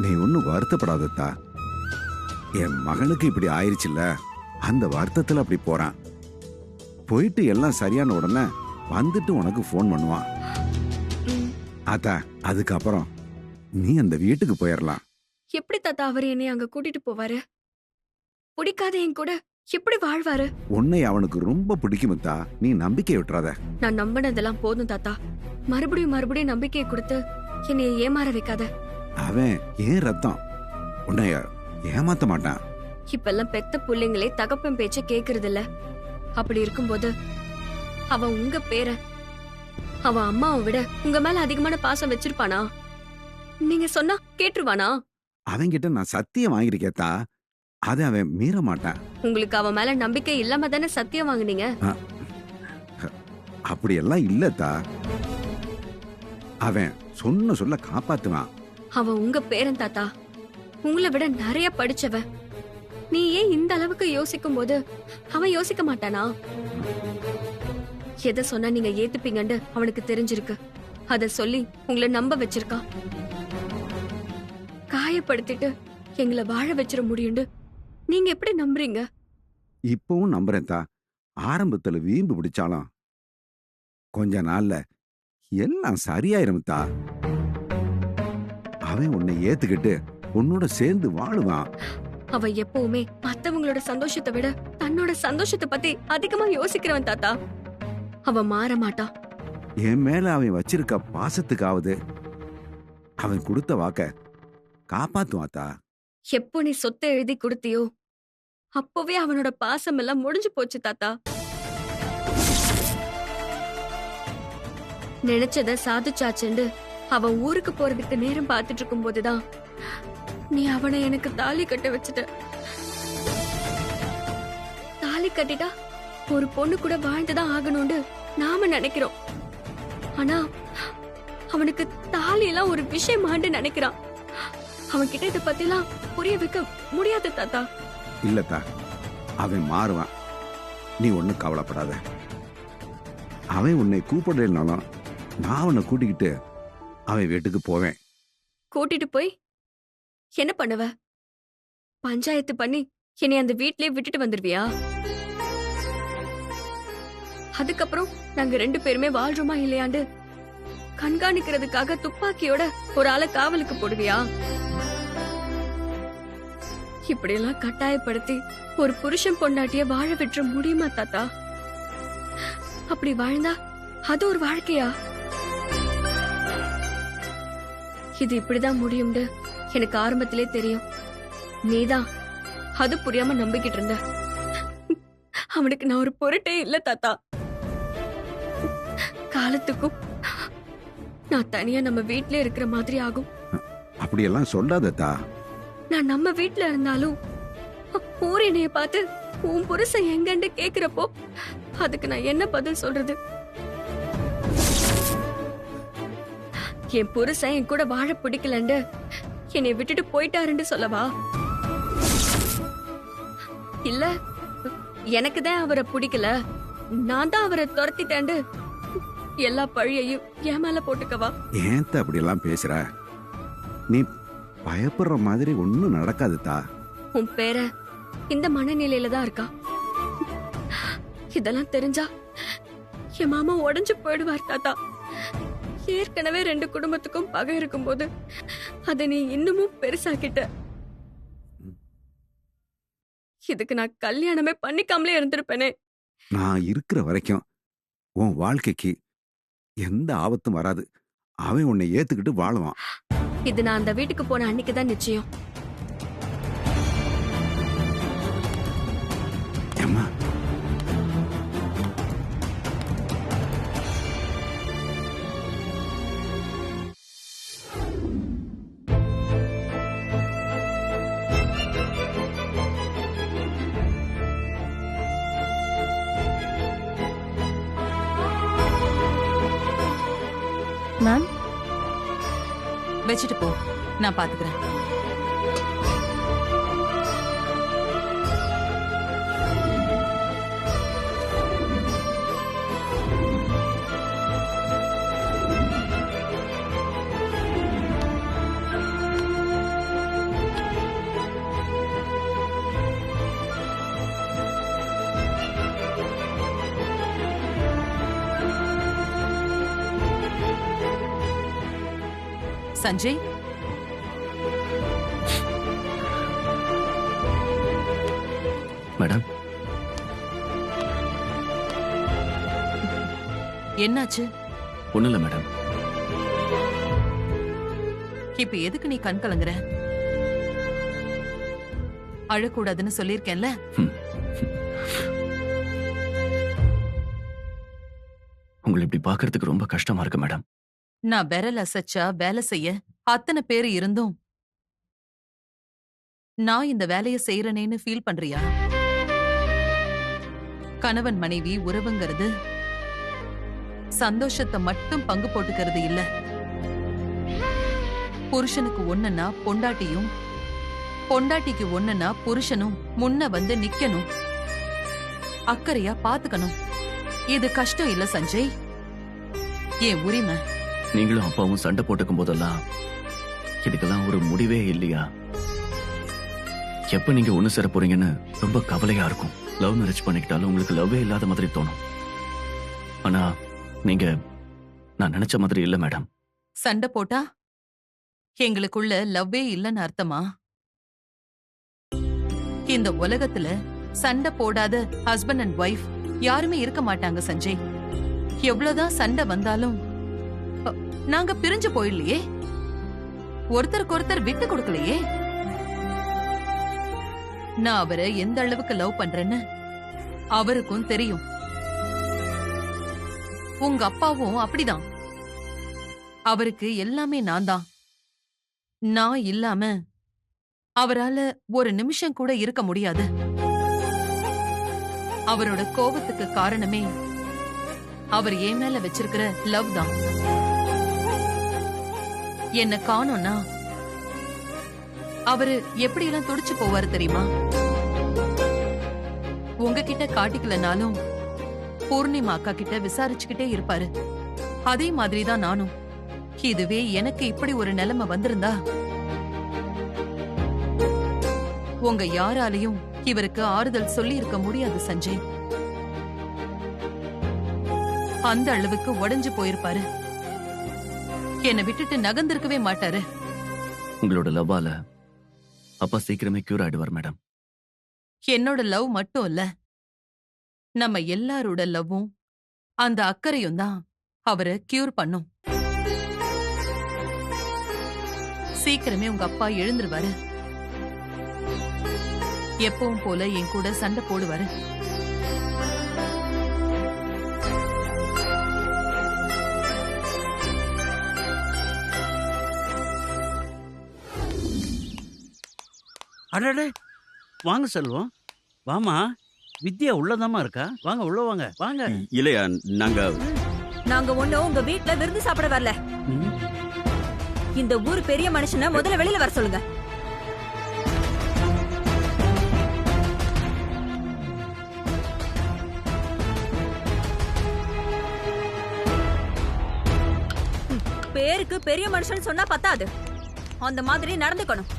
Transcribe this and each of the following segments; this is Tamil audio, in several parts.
நீ ஒன்னும் வருத்தப்படாதத்தா. என் மகனுக்கு இப்படி ஆயிருச்சுல்ல, அந்த வருத்தத்துல அப்படி போறான். போயிட்டு எல்லாம் சரியான உடனே வந்துட்டு உனக்கு போன் பண்ணுவான். அத்தா அதுக்கப்புறம் நீ அந்த வீட்டுக்கு போயிடலாம். எப்படி தாத்தா அவர் என்னை அங்க கூட்டிட்டு போவாரு? பிடிக்காத என் கூட எப்படி வாழ்வாரு? உன்னை அவனுக்கு ரொம்ப பிடிக்குமத்தா, நீ நம்பிக்கை விட்டுறாத. நான் நம்பினதெல்லாம் போதும் தாத்தா. மறுபடியும் மறுபடியும் நம்பிக்கையை கொடுத்து என்னை ஏமாற வைக்காத. அவன் ஏன் ரத்தம், உன்னை ஏமாத்த மாட்டான். இப்பெல்லாம் பெத்த புள்ளைங்களே தகப்பன் பேச்ச கேக்குறது இல்ல. அப்படி இருக்கும்போது அவன் உங்க பேர அவன் அம்மாவை விட உங்க மேல அதிகமான பாசம் வச்சிருப்பானா? நீங்க சொன்னா கேட்டுருவானா? அவன்கிட்ட நான் சத்தியம் வாங்கிருக்கேத்தா, அதை அவன் மீற மாட்டான். உங்களுக்கு அவன் மேல நம்பிக்கை இல்லாம தானே சத்தியம் வாங்குனீங்க? அப்படியெல்லாம் இல்லத்தா. அவன் சொன்ன சொல்ல காப்பாத்துவான். அவன் உங்க பேரன் தாத்தா. உங்களை விட நிறைய படிச்சவன். நீ ஏன் இந்த அளவுக்கு யோசிக்கும் போது அவன் யோசிக்க மாட்டானா? எதை சொன்னா நீங்க ஏத்துப்பீங்கன்னு அவனுக்கு தெரிஞ்சிருக்கு. அத சொல்லி உங்களை நம்ப வச்சிருக்கான். காயப்படுத்திட்டு எங்களை வாழ வச்சிட முடியுண்டு நீங்க எப்படி நம்புறீங்க? இப்பவும் நம்புறேன்தா. ஆரம்பத்துல வீம்பு பிடிச்சாலும் கொஞ்ச நாள்ல எல்லாம் சரியாயிரும்தா. அவன் உன்னை ஏத்துக்கிட்டு உன்னோட சேர்ந்து வாழுவான். அவ எப்பவுமே மத்தவங்களோட சந்தோஷத்தை விட தன்னோட சந்தோஷத்தை பத்தி அதிகமா யோசிக்கிறவன் தாத்தா. அவ மாற மாட்டான். என் மேல அவன் வச்சிருக்க பாசத்துக்காவது அவன் கொடுத்த வாக்க காப்பாத்துவாத்தா. எப்போ நீ சொத்தை எழுதி கொடுத்தியோ அப்பவே அவனோட பாசம் எல்லாம் முடிஞ்சு போச்சு தாத்தா. நினைச்சத சாதிச்சாச்சுண்டு அவன் ஊருக்கு போறதுக்கு நேரம் பார்த்துட்டு இருக்கும் போதுதான் நீ அவனை எனக்கு தாலி கட்ட வச்சுட்ட. தாலி கட்டிட்டா ஒரு பொண்ணு கூட வாழ்ந்துதான் ஆகணும்னு நாம நினைக்கிறோம். ஆனா அவனுக்கு தாலி எல்லாம் ஒரு விஷயமாண்டு நினைக்கிறான். அவன் கிட்ட இத பத்தி எல்லாம் புரிய வைக்க முடியாது தாத்தா. இல்லத்தா, அவன் மாறுவான். நீ ஒண்ணு கவலைப்படாத. அவன் உன்னை கூப்பிடலனாலும் நான் அவனை கூட்டிக்கிட்டு அவன் வீட்டுக்கு போவேன். கூட்டிட்டு போய் என்ன பண்ணுவ? பஞ்சாயத்து பண்ணி என்னை அந்த வீட்லயே விட்டுட்டு வந்துருவியா? அதுக்கப்புறம் நாங்க 2 பேருமே வாழ்றோமா இல்லையாண்டு கண்காணிக்கிறதுக்காக துப்பாக்கியோட ஒரு ஆளை காவலுக்கு போடுவியா? இப்படியெல்லாம் கட்டாயப்படுத்தி ஒரு புருஷன் பொண்டாட்டிய வாழ விட்டுற முடியுமா தாத்தா? அப்படி வாழ்ந்தா அது ஒரு வாழ்க்கையா? இது இப்படிதான் முடியும்னு எனக்கு ஆரம்பத்திலே தெரியும். நீதான் அது புரியாம நம்பிக்கிட்டு இருந்த. அவனுக்கு நான் ஒரு பொருட்டே இல்ல தாத்தா. காலத்துக்கும் நான் தனியா நம்ம வீட்ல இருக்கிற மாதிரி ஆகும். அப்படியெல்லாம் சொல்லாதத்தா. நான் நம்ம வீட்ல இருந்தாலும் ஊர் என்னைய பார்த்து உன் புருஷன் எங்கன்னு கேக்குறப்போ அதுக்கு நான் என்ன பதில் சொல்றது? என் புருஷன் என் கூட வாழ பிடிக்கலண்டு என்னை விட்டுட்டு போயிட்டாருன்னு சொல்லவா? இல்ல எனக்கு தான் அவரை பிடிக்கல, நான் தான் அவரை துரத்திட்டேன்டு எல்லா பழியையும் என் மேல போட்டுக்கவா? ஏன் அப்படி எல்லாம் பேசுற? நீ பயப்படுற மாதிரி ஒண்ணும் நடக்காதுதா. உன் பேர இந்த மனநிலையில தான் இருக்கா. இதெல்லாம் தெரிஞ்சா என் மாமா உடைஞ்சு போயிடுவார் தாத்தா. ஏற்கனவே 2 குடும்பத்துக்கும் பகை இருக்கும் போது அதை நீ இன்னமும் பெருசாக்கிட்ட. இதுக்கு நான் கல்யாணமே பண்ணிக்காமலே இருந்திருப்பேனே. நான் இருக்கிற வரைக்கும் உன் வாழ்க்கைக்கு எந்த ஆபத்தும் வராது. அவன் உன்னை ஏத்துக்கிட்டு வாழுவான். இது நான் அந்த வீட்டுக்கு போன அன்னைக்குதான் நிச்சயம். அம்மா, மேம் வச்சுட்டு போ, நான் பாத்துக்கிறேன். சஞ்சய், மேடம், என்னாச்சு? ஒண்ணும் இல்ல மேடம். இப்ப எதுக்கு நீ கண் கலங்குற? அழக்கூடாதுன்னு சொல்லிருக்கேன்ல. உங்களை இப்படி பாக்குறதுக்கு ரொம்ப கஷ்டமா இருக்கு மேடம். நான் விரல் அசைச்சா வேலை செய்ய அத்தனை பேரு இருந்தும் நான் இந்த வேலைய செய்யறேனேன்னு ஃபீல் பண்றியா? கணவன் மனைவி உறவுங்கிறது சந்தோஷத்தை மட்டும் பங்கு போட்டுக்கிறது இல்ல. புருஷனுக்கு ஒண்ணுன்னா பொண்டாட்டியும், பொண்டாட்டிக்கு ஒண்ணுன்னா புருஷனும் முன்ன வந்து நிக்கணும், அக்கறையா பாத்துக்கணும். இது கஷ்டம் இல்ல சஞ்சய், என் உரிமை. நீங்களும் அப்பாவும் சண்டை போட்டுக்கும் போதெல்லாம் இதுக்கெல்லாம் ஒரு முடிவே இல்லையா? எப்ப நீங்க ஒண்ணு சேர போறீங்கன்னு ரொம்ப கவலையா இருக்கும். லவ் மேரேஜ் பண்ணிக்கிட்டாலும் உங்களுக்கு லவ்வே இல்லாத மாதிரி தோணும். ஆனா நீங்க நான் நினைச்ச மாதிரி இல்ல மேடம். சண்டை போட்டா எங்களுக்குள்ள லவ்வே இல்லைன்னு அர்த்தமா? இந்த உலகத்துல சண்டை போடாத ஹஸ்பண்ட் அண்ட் ஒய்ஃப் யாருமே இருக்க மாட்டாங்க சஞ்சய். எவ்வளவுதான் சண்டை வந்தாலும் நாங்க பிரிஞ்சு போயிடலையே, ஒருத்தருக்கு ஒருத்தர் விட்டு கொடுக்கலையே. நான் அவரை எந்த அளவுக்கு லவ் பண்றேன்னு அவருக்கும் தெரியும். உங்க அப்பாவும் அப்படிதான். அவருக்கு எல்லாமே நான் தான். நான் இல்லாம அவரால ஒரு நிமிஷம் கூட இருக்க முடியாது. அவரோட கோபத்துக்கு காரணமே அவர் என் மேல வச்சிருக்கிற லவ் தான். என்ன காணோம்னா அவரு எப்படியெல்லாம் துடிச்சு போவாரு தெரியுமா? உங்ககிட்ட காட்டிக்கலனாலும் பூர்ணிமா அக்கா கிட்ட விசாரிச்சுக்கிட்டே இருப்பாரு. அதே மாதிரிதான் நானும். இதுவே எனக்கு இப்படி ஒரு நிலைமை வந்திருந்தா உங்க யாராலையும் இவருக்கு ஆறுதல் சொல்லி இருக்க முடியாது சஞ்சய். அந்த அளவுக்கு உடைஞ்சு போயிருப்பாரு. என்னை விட்டுட்டு நகர்ந்திருக்கவே மாட்டாரு. உங்களோட லவ்வால அப்பா சீக்கிரமே கியூர் ஆயிடுவார் மேடம். என்னோட லவ் மட்டும் இல்ல, நம்ம எல்லாரோட லவ்வும் அந்த அக்கறையும் தான் அவரை கியூர் பண்ணும். சீக்கிரமே உங்க அப்பா எழுந்துருவாரு. எப்பவும் போல என் கூட சண்டை போடுவாரு. அடடே, வாங்க செல்வம், வாமா. வித்யா உள்ளதாமா இருக்கா? வாங்க, உள்ள வாங்க. வாங்க. இல்லையா, நாங்க ஒண்ணும் உங்க வீட்ல விருந்து சாப்பிட வரல. இந்த ஊர் பெரிய மனுஷனை முதல்ல வெளியில வர சொல்லுங்க. பேருக்கு பெரிய மனுஷன் சொன்னா பத்தாது, அந்த மாதிரி நடந்துக்கணும்.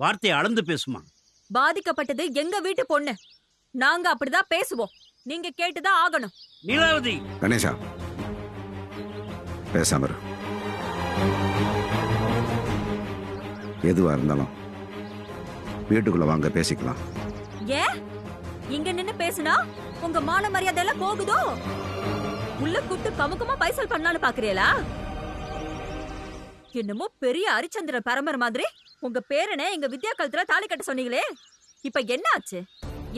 வார்த்தையை அளந்து பேசுமா. பாதிக்கப்பட்டது எங்க வீட்டு பொண்ணு. நாங்க அப்படிதான் பேசுவோம். நீங்க கேட்டுதான் ஆகணும். நீலாவதி. கணேசா, பேசாம இரு. எதுவா இருந்தாலும் வீட்டுக்குள்ள வாங்க, பேசிக்கலாம். ஏன் இங்க நின்னு பேசுனா உங்க மான மரியாதை எல்லாம் போகுதோ? உள்ள கூட்டு கமுக்கமா பைசல் பண்ணலான்னு பாக்குறீங்களா? என்னமோ பெரிய ஹரிச்சந்திர பரம்பரை மாதிரி உங்க பேரனை எங்க வித்யா கழுத்துல தாலி கட்ட சொன்னீங்களே, இப்ப என்ன ஆச்சு?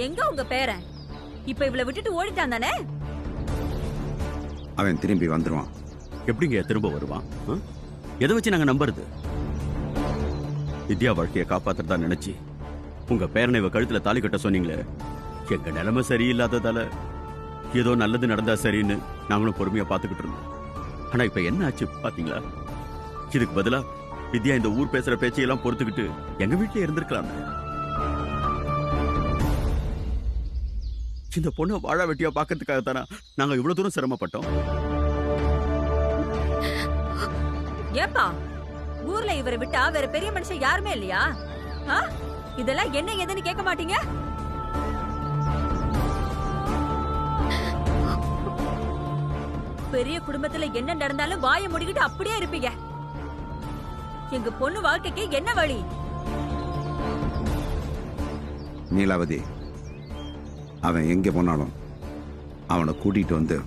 எங்க உங்க பேரன்? இப்ப இவளை விட்டுட்டு ஓடிட்டான் தானே? அவன் திரும்பி வந்துருவான். எப்படிங்க திரும்ப வருவான்? எதை வச்சு நாங்க நம்புறது? வித்யா வாழ்க்கையை காப்பாத்துறதா நினைச்சு உங்க பேரனை இவ கழுத்துல தாலி கட்ட சொன்னீங்களே, எங்க நிலைமை சரியில்லாததால ஏதோ நல்லது நடந்தா சரின்னு நாங்களும் பொறுமையா பாத்துக்கிட்டு இருந்தோம். ஆனா இப்ப என்ன ஆச்சு பாத்தீங்களா? இதுக்கு பதிலா வித்யா இந்த ஊர் பேசுற பேச்சையெல்லாம் பொறுத்துக்கிட்டு எங்க வீட்டிலே இருந்திருக்கலாம். இந்த பொண்ணை வாழ வெட்டியா பாக்கிறதுக்காக தானே நாங்க இவ்வளவு தூரம் சிரமப்பட்டோம். ஏப்பா, ஊர்ல இவரை விட்டா வேற பெரிய மனுஷன் யாருமே இல்லையா? இதெல்லாம் என்ன ஏதுன்னு கேட்க மாட்டீங்க? பெரிய குடும்பத்துல என்ன நடந்தாலும் வாயை முடிக்கிட்டு அப்படியே இருப்பீங்க. எங்க பொண்ணு வாழ்க்கைக்கு என்ன வழி? நீலாவதி, அவன் எங்க போனாலும் அவனை கூட்டிட்டு வந்து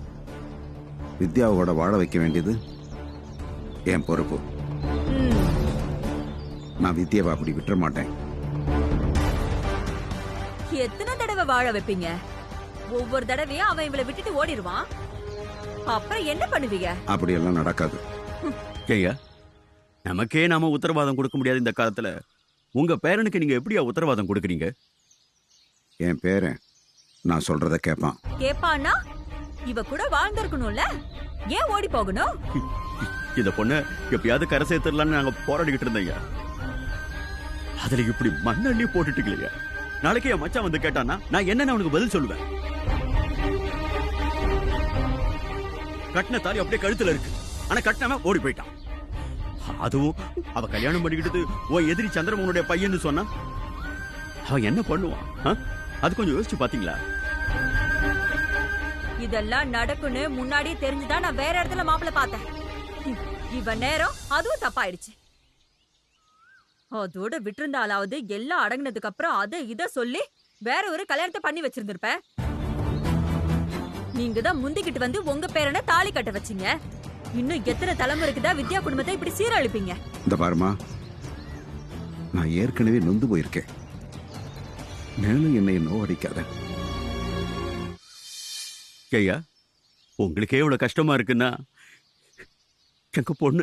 வித்யாவோட வாழ வைக்க வேண்டியது என் பொறுப்பு. நான் வித்யாவை அப்படி விட்டுற மாட்டேன். எத்தனை தடவை வாழ வைப்பீங்க? ஒவ்வொரு தடவையும் அவன் இவளை விட்டுட்டு ஓடிடுவான். அப்புறம் என்ன பண்ணுவீங்க? அப்படியெல்லாம் நடக்காது. ஐயா, நமக்கே நாம உத்தரவாதம் கொடுக்க முடியாது இந்த காலத்துல. உங்க பேரனுக்கு நீங்க எப்படியா உத்தரவாதம் கொடுக்குறீங்க? என் பேரன் நான் சொல்றத கேட்பான். கேப்பானா? இவ கூட வாழ்ந்திருக்கணும்ல, ஏன் ஓடி போகணும்? இத பொண்ணு எப்பயாவது கரை சேர்த்துடலான்னு நாங்க போராடிக்கிட்டு இருந்தோங்க. அதுல இப்படி மண்ணள்ளி போட்டுட்டீங்களா? நாளைக்கு என் மச்சான் வந்து கேட்டானா நான் என்னன்னு அவனுக்கு பதில் சொல்லுவேன்? கட்டின தாலி அப்படியே கழுத்துல இருக்கு, ஆனா கட்டினவன் ஓடி போயிட்டான். அதுவும் அவ கல்யாணம் பண்ணிக்கிட்டது உன் எதிரி சந்திரமோகனுடைய பையன்னு சொன்னா அவன் என்ன பண்ணுவான்? அது கொஞ்சம் யோசிச்சு பாத்தீங்களா? இதெல்லாம் நடக்குன்னு முன்னாடியே தெரிஞ்சுதான் நான் வேற இடத்துல மாப்பிள்ள பார்த்தேன். இவன் நேரம் அதுவும் தப்பாயிடுச்சு. அதோட விட்டிருந்தாலாவது எல்லாம் அடங்கினதுக்கு அப்புறம் அதை இத சொல்லி வேற ஒரு கல்யாணத்தை பண்ணி வச்சிருந்திருப்ப. நீங்க தான் முந்திக்கிட்டு வந்து உங்க பேரனை தாலி கட்ட வச்சீங்க. இன்னும் எத்தனை தலைமுறைக்குதா வித்யா குடும்பத்தை இப்படி சீரழிப்பீங்க? இந்த பாருமா, நான் ஏற்கனவே நொந்து போயிருக்கேன். மேலும் என்னை நோவடிக்காத. ஐயா, உங்களுக்கே இவ்வளவு கஷ்டமா இருக்குன்னா எங்க பொண்ணு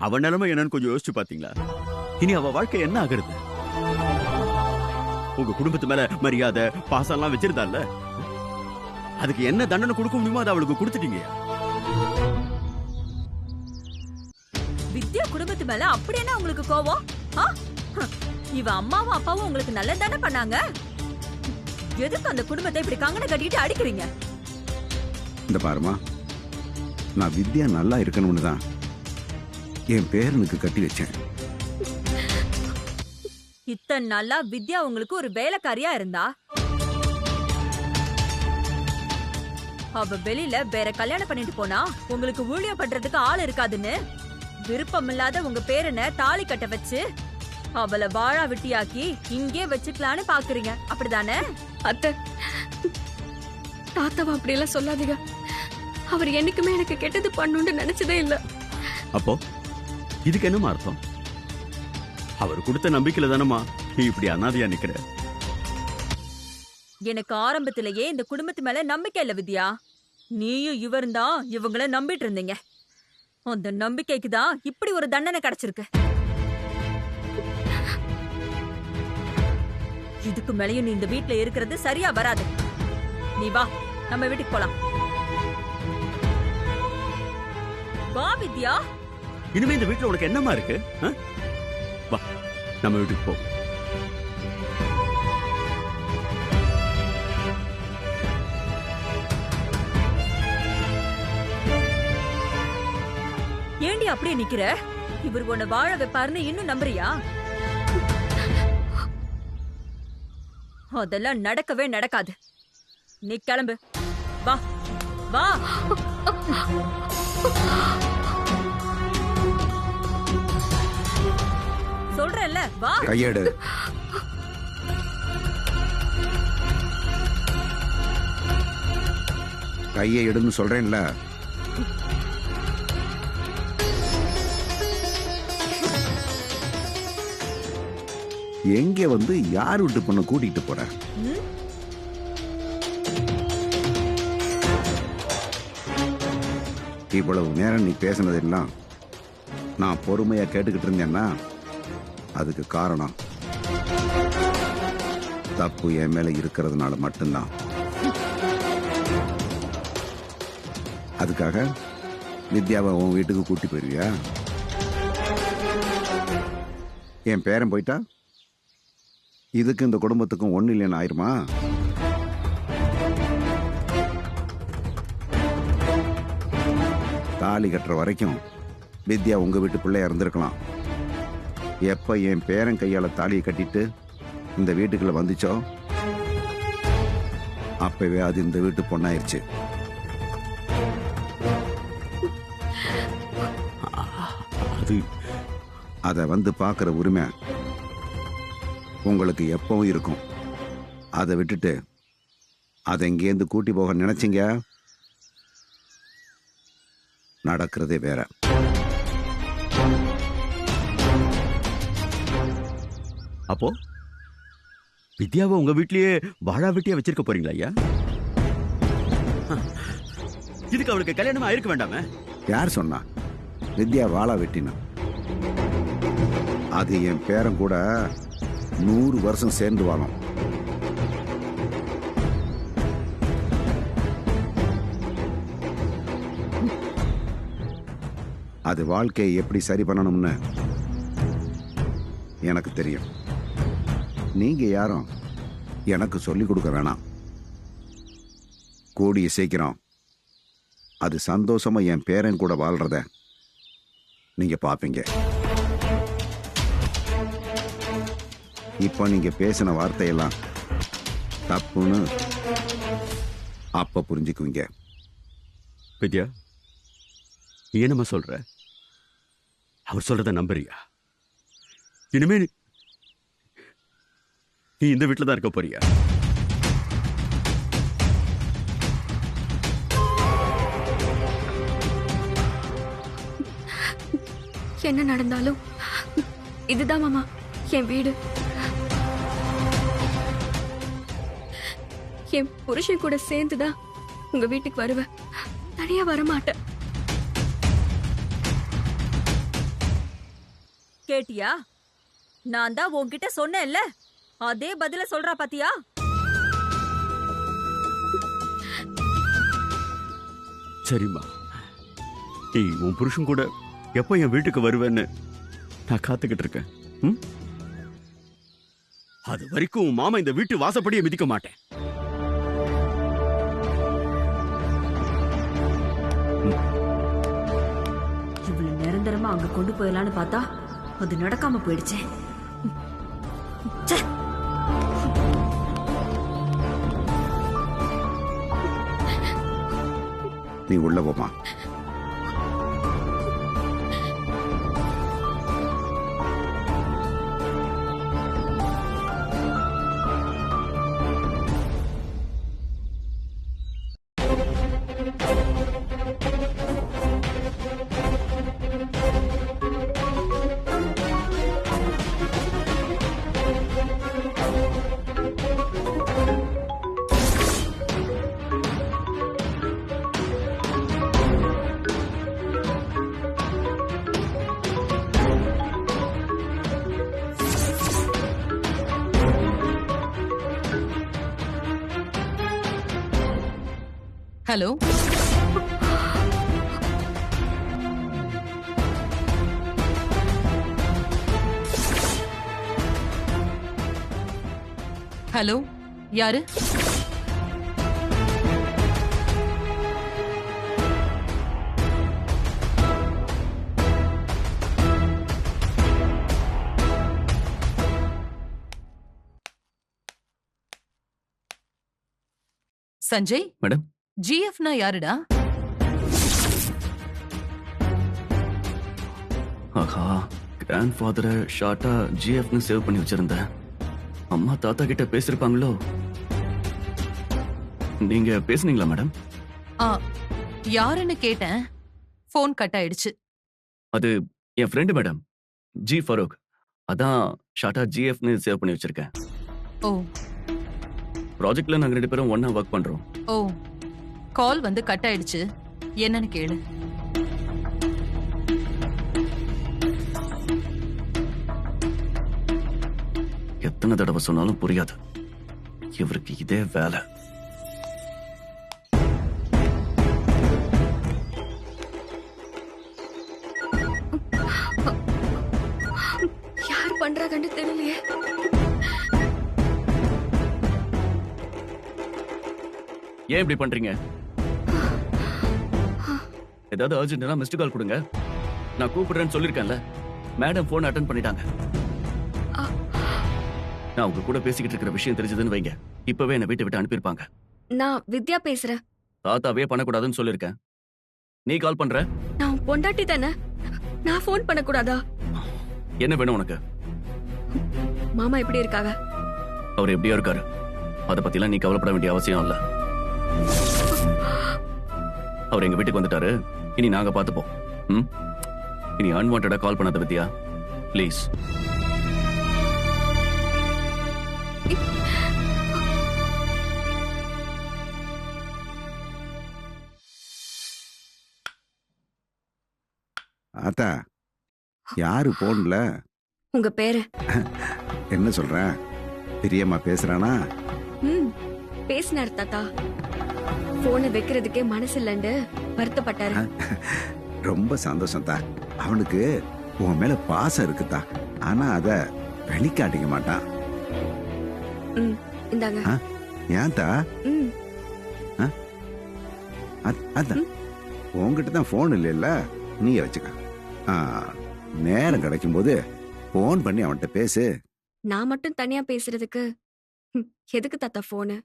அவ நிலைமை என்னன்னு கொஞ்சம் யோசிச்சு பாத்தீங்களா? இனி அவ வாழ்க்கை என்ன ஆகுறது? உங்க குடும்பத்து மேல மரியாதை பாசம் எல்லாம் வச்சிருந்தால, அதுக்கு என்ன தண்டனை கொடுக்க முடியுமோ அதை அவளுக்கு கொடுத்துட்டீங்க. வித்யா குடும்பத்து மேல அப்படி என்ன உங்களுக்கு கோவம்? இவ அம்மாவும் அப்பாவும் உங்களுக்கு நல்லது தானே பண்ணாங்க. எதுக்கு அந்த குடும்பத்தை இப்படி கங்கணம் கட்டிட்டு அடிக்கிறீங்க? இந்த பாருமா, நான் வித்யா நல்லா இருக்கணும்னு தான் என் பேரனுக்கு கட்டி வச்சேன். இத்தனை நாளா வித்யா உங்களுக்கு ஒரு வேலைக்காரியா இருந்தா, அவ வெளியில வேற கல்யாணம் பண்ணிட்டு போனா உங்களுக்கு ஊழியம் பண்றதுக்கு ஆள் இருக்காதுன்னு விருப்பம் இல்லாத உங்க பேரனை தாலி கட்ட வச்சு அவளை வாழா வெட்டியாக்கி இங்கே வச்சுக்கலான்னு பாக்குறீங்க, அப்படிதானே? அத்தை, தாத்தாவை அப்படியெல்லாம் சொல்லாதீங்க. அவர் என்னைக்குமே எனக்கு கெட்டது பண்ணுன்னு நினைச்சதே இல்ல. அப்போ இதுக்கு என்னமா அர்த்தம்? அவர் கொடுத்த நம்பிக்கையில தானமா நீ இப்படி அனாதையா நிக்கிற? எனக்கு ஆரம்பத்திலேயே இந்த குடும்பத்து மேல நம்பிக்கை இல்ல வித்யா. நீயும் இவரும் தான் இவங்கள நம்பிட்டு இருந்தீங்க. அந்த நம்பிக்கைக்கு தான் இப்படி ஒரு தண்டனை கிடைச்சிருக்கு. இதுக்கு மேலயும் நீ இந்த வீட்ல இருக்கிறது சரியா வராது. நீ வா, நம்ம வீட்டுக்கு போலாம். வா வித்யா. இனிமே இந்த வீட்டுல உனக்கு என்னமா இருக்கு? வா, நம்ம வீட்டுக்கு போ. ஏண்டி அப்படியே நிக்கிற? இவர் உன்னை வாழ வைப்பாருன்னு இன்னும் நம்புறியா? அதெல்லாம் நடக்கவே நடக்காது. நீ கிளம்பு. வா வா. சொல்றேன்ல, வா. கையேடு. கையை எடுன்னு சொல்றேன்ல. எங்க வந்து யார் விட்டு பொண்ண கூட்டிட்டு போற? இவ்வளவு நேரம் நீ பேசினதெல்லாம் நான் பொறுமையா கேட்டுக்கிட்டு இருந்தேன்னா அதுக்கு காரணம் தப்பு என் மேல இருக்கிறதுனால மட்டும்தான். அதுக்காக வித்யாவை உன் வீட்டுக்கு கூட்டி போயிருவியா? என் பேரன் போயிட்டா இதுக்கு இந்த குடும்பத்துக்கும் ஒண்ணு இல்லைன்னு ஆயிருமா? தாலி கட்டுற வரைக்கும் வித்யா உங்க வீட்டு பிள்ளையா இருந்திருக்கலாம். எப்ப என் பேரன் கையால தாலியை கட்டிட்டு இந்த வீட்டுக்குள்ள வந்துச்சோ அப்பவே அது இந்த வீட்டு பொண்ணாயிருச்சு. அது அதை வந்து பார்க்குற உரிமை உங்களுக்கு எப்பவும் இருக்கும். அதை விட்டுட்டு அதை இங்கேருந்து கூட்டி போக நினைச்சீங்க, நடக்கிறதே வேற. அப்போ வித்யாவை உங்க வீட்லயே வாழா வெட்டியா வச்சிருக்க போறீங்களா ஐயா? இதுக்கு அவளுக்கு கல்யாணம் ஆயிருக்க வேண்டாமே? யார் சொன்னா வித்யா வாழா வெட்டினா? அது என் பேரன் கூட 100 வருஷம் சேர்ந்து வாழும். அது வாழ்க்கையை எப்படி சரி பண்ணணும்னு எனக்கு தெரியும். நீங்க யாரும் எனக்கு சொல்லிக் கொடுக்க வேணாம். கூடிய சீக்கிரம் அது சந்தோஷமா என் பேரன் கூட வாழ்றத நீங்க பாப்பீங்க. இப்ப நீங்க பேசின வார்த்தையெல்லாம் தப்புன்னு அப்ப புரிஞ்சுக்குவீங்க. வித்யா, நீ என்னம்மா சொல்ற? அவர் சொல்றத நம்புறியா? இனிமே நீ இந்த வீட்டுல தான் இருக்க போறியா? என்ன நடந்தாலும் இதுதான் மாமா என் வீடு. என் புருஷன் கூட சேர்ந்துதான் உங்க வீட்டுக்கு வருவேன். தனியா வரமாட்டேன். கேட்டியா? நான் தான் உன்கிட்ட சொன்னேன்ல, அதே பதில சொல்றா பாத்தியா? சரிம்மா, நீ உன் புருஷன் கூட எப்போ என் வீட்டுக்கு வருவேன்னு நான் காத்துக்கிட்டு இருக்கேன். ம்? அது வரைக்கும் உன் மாமா இந்த வீட்டு வாசப்படியை மிதிக்க மாட்டேன். இவ்வளவு நிரந்தரமா அங்க கொண்டு போயலான்னு பார்த்தா அது நடக்காம போயிடுச்சே. ச்சே. நீ உள்ள போமா. ஹலோ, ஹலோ, யாரு? சஞ்சய், மேடம். ஜிஎஃப்னா யாருடா? ஆஹா, கிராண்ட் ஃபாதரை ஷார்ட்டா ஜிஎஃப்னு சேவ் பண்ணி வச்சிருந்தேன். அம்மா தாத்தா கிட்ட பேசிருப்பாங்களோ? நீங்க பேசுனீங்களா மேடம்? ஆ, யாருன்னு கேட்டேன். போன் கட் ஆயிடுச்சு. அது என் ஃப்ரெண்டு மேடம், ஜி ஃபரூக். அதான் ஷார்ட்டா ஜிஎஃப்னு சேவ் பண்ணி வச்சிருக்கேன். ஓ ப்ராஜெக்ட்ல நாங்க 2 பேரும் ஒண்ணா ஒர்க் பண்றோம். ஓ, கால் வந்து கட் ஆயிடுச்சு. என்னன்னு கேளு. எத்தனை தடவை சொன்னாலும் புரியாது. இவருக்கு இதே வேலை. யார் பண்றாங்கன்னு தெரியலையே. ஏன் இப்படி பண்றீங்க? ஏதாவது அர்ஜென்ட்னா மிஸ்டு கால் கொடுங்க. நான் கூப்பிடுறேன்னு சொல்லிருக்கேன்ல. மேடம் போன் அட்டெண்ட் பண்ணிட்டாங்க. நான் உங்க கூட பேசிக்கிட்டு இருக்கிற விஷயம் தெரிஞ்சதுன்னு வைங்க, இப்பவே என்ன வீட்டை விட்டு அனுப்பியிருப்பாங்க. நான் வித்யா பேசுறேன். தாத்தாவே பண்ணக்கூடாதுன்னு சொல்லிருக்கேன். நீ கால் பண்ற? நான் பொண்டாட்டி தானே. நான் ஃபோன் பண்ணக்கூடாதா? என்ன வேணும் உனக்கு? மாமா எப்படி இருக்காங்க? அவர் எப்படியோ இருக்காரு. அதை பத்திலாம் நீ கவலைப்பட வேண்டிய அவசியம் இல்ல. அவர் எங்க வீட்டுக்கு வந்துட்டாரு. இனி நாங்க பாத்துப்போம். ம்? இனி அன்வான்டா கால் பண்ணாத வித்யா, ப்ளீஸ். ஆத்தா, யாரு போன்ல? உங்க பேரு? என்ன சொல்ற? பெரியம்மா பேசுறானா? ம், பேசினார் தாத்தா. போனை வைக்கிறதுக்கே மனசு இல்லைன்னு வருத்தப்பட்டாரு. ரொம்ப சந்தோஷம் தா. அவனுக்கு உன் மேல பாசம் இருக்குதா, ஆனா அத வெளிக்காட்டிக்க மாட்டான். ம், இந்தாங்க. ஏன்தா? ம், அதான் உன்கிட்ட தான் போன் இல்லைல்ல, நீ வச்சுக்க. நேரம் கிடைக்கும் போது போன் பண்ணி அவன்கிட்ட பேசு. நான் மட்டும் தனியா பேசுறதுக்கு எதுக்கு தாத்தா போனு?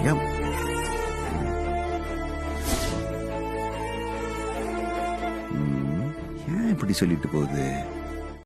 ஏன் ஏன் இப்படி சொல்லிட்டு போகுது?